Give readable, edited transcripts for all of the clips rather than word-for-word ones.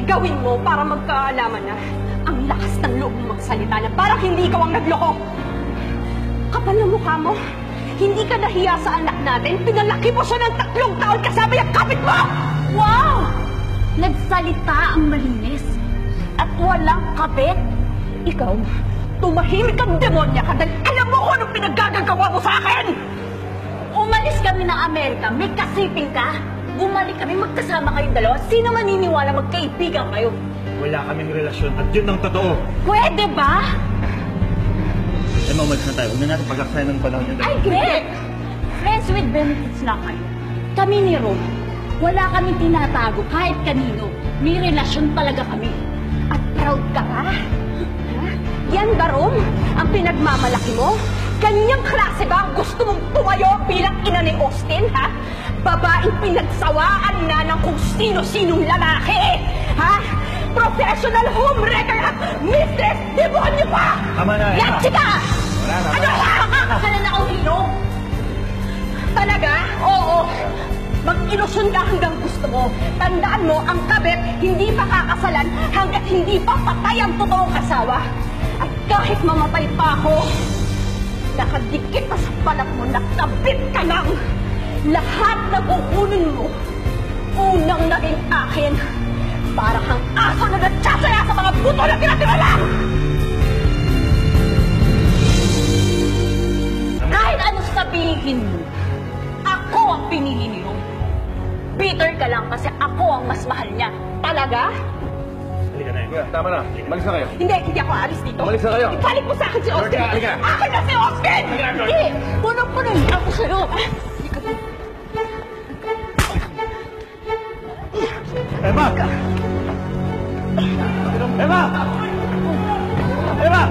gawin mo para magkaalaman na ang lakas ng loob mo magsalita na parang hindi ikaw ang nagloko. Kapal na mukha mo. Hindi ka nahiya sa anak natin. Pinalaki mo siya ng 3 taon kasama yung kapit mo! Wow! Nagsalita ang malinis. At walang kabit. Ikaw, tumahimik ang demonya ka dahil alam mo kung anong pinaggagawa mo sa akin! Umalis kami ng Amerika, may kasiping ka. Bumalik kami, magkasama kayong dalawa. Sino maniniwala magkaibigan kayo? Wala kaming relasyon at yun ang totoo. Pwede ba? Umalis na tayo. Huwag na natin pag-aksayan ng panahon niya. Ay, great! Friends with benefits na kayo. Kami ni Rom, wala kami tinatago kahit kanino. May relasyon talaga kami. At proud ka ka? Ha? Yan ba, Rom? Ang pinagmamalaki mo? Ganyang klase ba ang gusto mong tumayo bilang ina ni Austin, ha? Babaeng pinagsawaan na ng kung sino-sinong lalaki, ha? Professional homewrecker at mistress demonyo pa! Tama na, yan, chika! Wala na. Ano ba? Akala na akong hino? Talaga? Oo. Mag-ilusyon ka hanggang gusto mo. Tandaan mo, ang kabit hindi pa kakasalan hanggat hindi pa patay ang totoong asawa. At kahit mamatay pa ako, nakadikit na sa balat mo, nakabit ka lang. Lahat na kukunin mo, unang naging akin. Para kang aso na nagsasaya sa mga buto na tinatira lang! Kahit ano sabihin mo, ako ang pinili ni Rom. Bitter ka lang kasi ako ang mas mahal niya. Talaga? Halika na yun. Kuya, tama na. Malis na kayo. Hindi ako alis dito. Umalis na kayo. Ibalik mo sa akin si Austin. Halika. Akin na si Austin! Hindi! Punong-puno niya ako sa'yo. Emma! Emma! Emma!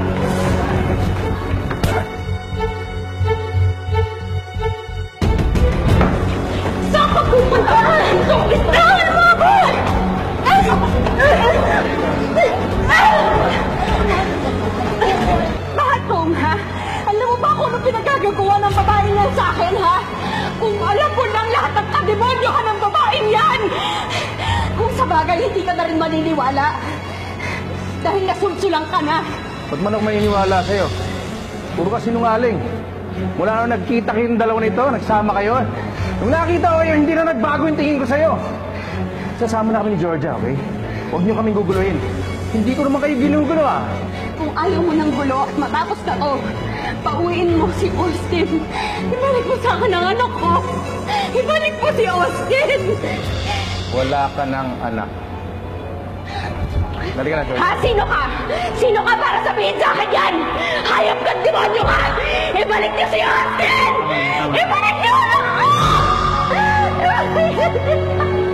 Saan ka pupunta? Bitawan mo ako! Bakit, Tom, ha? Alam mo ba kung ano pinagagagawa ng babae niyan sa akin, ha? Kung alam ko lang lahat ng kademonyo ka ng babaeng yan! Kung sa bagay, hindi ka na rin maniniwala. Dahil nasulsulang ka na. Ba't man ako maniniwala sa'yo? Puro ka sinungaling. Mula nung nagkita kayong dalawa nito, nagsama kayo. Nung nakita ko kayo, hindi na nagbago yung tingin ko sa'yo. Sasama na kami ni Georgia, okay? Huwag niyo kaming guguluhin. Hindi ko naman kayo ginugulo, ah. Kung ayaw mo ng gulo at matapos na to, pauwiin mo si Austin. Ibalik mo sa akin ang anak ko. Ibalik mo si Austin. Wala ka ng anak. Dali ka na, Georgia. Ha? Sino ka? Sino ka para sabihin sa akin yan? Hayop kang demonyo ka! Ibalik niyo si Austin! Ibalik niyo! Ibalik niyo!